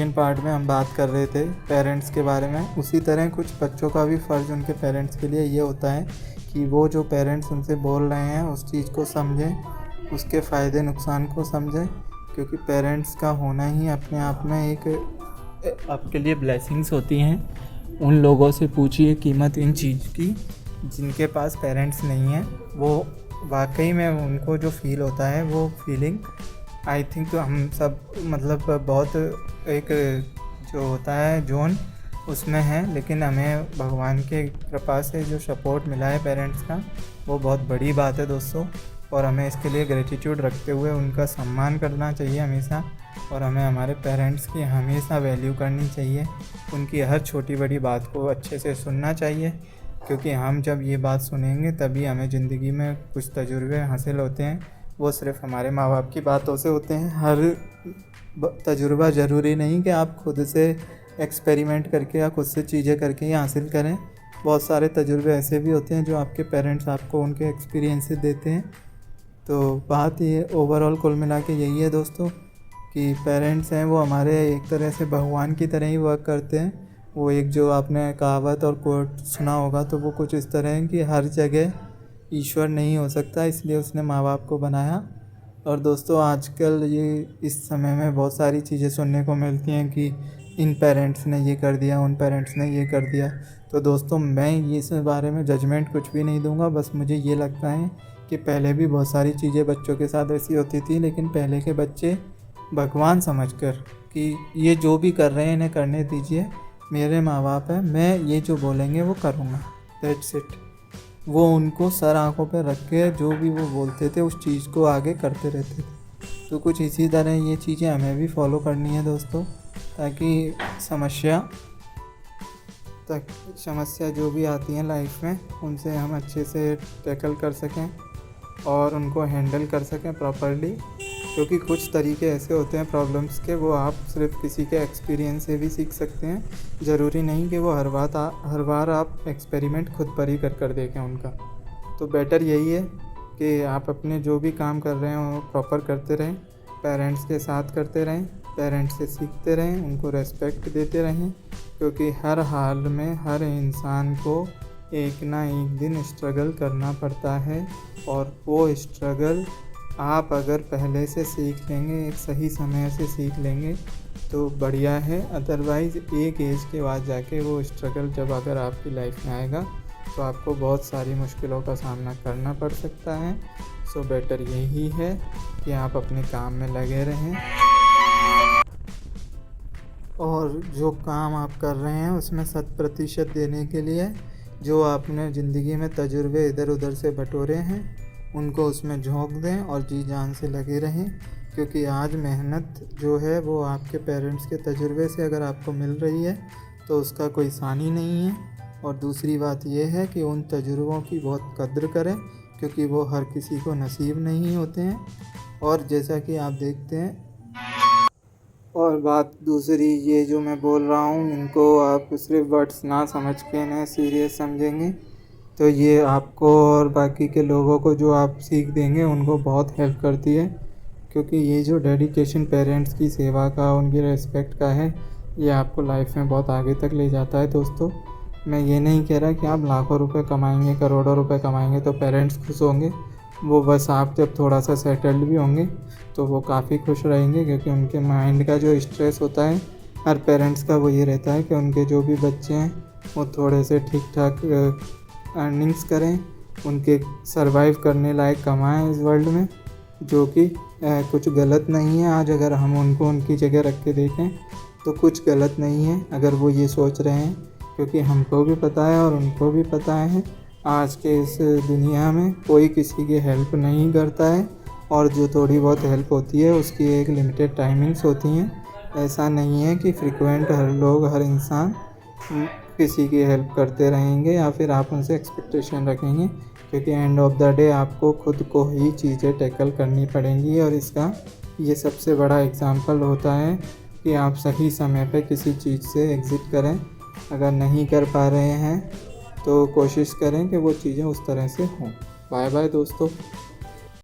Second part में हम बात कर रहे थे पेरेंट्स के बारे में, उसी तरह कुछ बच्चों का भी फ़र्ज़ उनके पेरेंट्स के लिए ये होता है कि वो जो पेरेंट्स उनसे बोल रहे हैं उस चीज़ को समझें, उसके फ़ायदे नुकसान को समझें, क्योंकि पेरेंट्स का होना ही अपने आप में एक आपके लिए ब्लेसिंग्स होती हैं। उन लोगों से पूछिए कीमत इन चीज़ की जिनके पास पेरेंट्स नहीं हैं। वो वाकई में उनको जो फ़ील होता है वो फीलिंग आई थिंक हम सब मतलब बहुत एक जो होता है जोन उसमें है, लेकिन हमें भगवान के कृपा से जो सपोर्ट मिला है पेरेंट्स का वो बहुत बड़ी बात है दोस्तों। और हमें इसके लिए ग्रेटिट्यूड रखते हुए उनका सम्मान करना चाहिए हमेशा, और हमें हमारे पेरेंट्स की हमेशा वैल्यू करनी चाहिए। उनकी हर छोटी बड़ी बात को अच्छे से सुनना चाहिए, क्योंकि हम जब ये बात सुनेंगे तभी हमें ज़िंदगी में कुछ तजुर्बे हासिल होते हैं। वो सिर्फ हमारे माँ बाप की बातों से होते हैं। हर तजुर्बा ज़रूरी नहीं कि आप खुद से एक्सपेरिमेंट करके या खुद से चीज़ें करके ही हासिल करें। बहुत सारे तजुर्बे ऐसे भी होते हैं जो आपके पेरेंट्स आपको उनके एक्सपीरियंस से देते हैं। तो बात ये ओवरऑल कुल मिला के यही है दोस्तों कि पेरेंट्स हैं वो हमारे एक तरह से भगवान की तरह ही वर्क करते हैं। वो एक जो आपने कहावत और कोट सुना होगा तो वो कुछ इस तरह है कि हर जगह ईश्वर नहीं हो सकता, इसलिए उसने माँ बाप को बनाया। और दोस्तों आजकल ये इस समय में बहुत सारी चीज़ें सुनने को मिलती हैं कि इन पेरेंट्स ने ये कर दिया, उन पेरेंट्स ने ये कर दिया। तो दोस्तों मैं ये इस बारे में जजमेंट कुछ भी नहीं दूंगा। बस मुझे ये लगता है कि पहले भी बहुत सारी चीज़ें बच्चों के साथ ऐसी होती थी, लेकिन पहले के बच्चे भगवान समझकर कि ये जो भी कर रहे हैं इन्हें करने दीजिए, मेरे माँ बाप हैं, मैं ये जो बोलेंगे वो करूँगा, दैट्स इट। वो उनको सर आंखों पे रख के जो भी वो बोलते थे उस चीज़ को आगे करते रहते थे। तो कुछ इसी तरह ये चीज़ें हमें भी फॉलो करनी है दोस्तों, ताकि समस्या जो भी आती हैं लाइफ में उनसे हम अच्छे से टैकल कर सकें और उनको हैंडल कर सकें प्रॉपरली। क्योंकि कुछ तरीके ऐसे होते हैं प्रॉब्लम्स के, वो आप सिर्फ किसी के एक्सपीरियंस से भी सीख सकते हैं। ज़रूरी नहीं कि वो हर बार आप एक्सपेरिमेंट खुद पर ही कर देखें उनका। तो बेटर यही है कि आप अपने जो भी काम कर रहे हैं वो प्रॉपर करते रहें, पेरेंट्स के साथ करते रहें, पेरेंट्स से सीखते रहें, उनको रेस्पेक्ट देते रहें, क्योंकि हर हाल में हर इंसान को एक ना एक दिन स्ट्रगल करना पड़ता है। और वो स्ट्रगल आप अगर पहले से सीख लेंगे, एक सही समय से सीख लेंगे तो बढ़िया है। अदरवाइज़ एक एज के बाद जाके वो स्ट्रगल जब अगर आपकी लाइफ में आएगा तो आपको बहुत सारी मुश्किलों का सामना करना पड़ सकता है। सो बेटर यही है कि आप अपने काम में लगे रहें और जो काम आप कर रहे हैं उसमें 100% देने के लिए जो आपने ज़िंदगी में तजुर्बे इधर उधर से बटोरे हैं उनको उसमें झोंक दें और जी जान से लगे रहें। क्योंकि आज मेहनत जो है वो आपके पेरेंट्स के तजुर्बे से अगर आपको मिल रही है तो उसका कोई सानी नहीं है। और दूसरी बात यह है कि उन तजुर्बों की बहुत कद्र करें, क्योंकि वो हर किसी को नसीब नहीं होते हैं। और जैसा कि आप देखते हैं, और बात दूसरी ये जो मैं बोल रहा हूँ इनको आप सिर्फ वर्ड्स ना समझ के इन्हें सीरियस समझेंगे तो ये आपको और बाकी के लोगों को जो आप सीख देंगे उनको बहुत हेल्प करती है। क्योंकि ये जो डेडिकेशन पेरेंट्स की सेवा का, उनकी रिस्पेक्ट का है, ये आपको लाइफ में बहुत आगे तक ले जाता है दोस्तों। मैं ये नहीं कह रहा कि आप लाखों रुपए कमाएंगे, करोड़ों रुपए कमाएंगे तो पेरेंट्स खुश होंगे। वो बस आप जब थोड़ा सा सेटल्ड भी होंगे तो वो काफ़ी खुश रहेंगे, क्योंकि उनके माइंड का जो स्ट्रेस होता है हर पेरेंट्स का वो ये रहता है कि उनके जो भी बच्चे हैं वो थोड़े से ठीक ठाक अर्निंग्स करें, उनके सरवाइव करने लायक कमाएं इस वर्ल्ड में, जो कि कुछ गलत नहीं है। आज अगर हम उनको उनकी जगह रख के देखें तो कुछ गलत नहीं है अगर वो ये सोच रहे हैं, क्योंकि हमको भी पता है और उनको भी पता है आज के इस दुनिया में कोई किसी की हेल्प नहीं करता है, और जो थोड़ी बहुत हेल्प होती है उसकी एक लिमिटेड टाइमिंग्स होती हैं। ऐसा नहीं है कि फ्रिक्वेंट हर लोग, हर इंसान किसी की हेल्प करते रहेंगे या फिर आप उनसे एक्सपेक्टेशन रखेंगे, क्योंकि एंड ऑफ द डे आपको खुद को ही चीज़ें टैकल करनी पड़ेंगी। और इसका ये सबसे बड़ा एग्जांपल होता है कि आप सही समय पे किसी चीज़ से एग्ज़िट करें। अगर नहीं कर पा रहे हैं तो कोशिश करें कि वो चीज़ें उस तरह से हों। बाय बाय दोस्तों।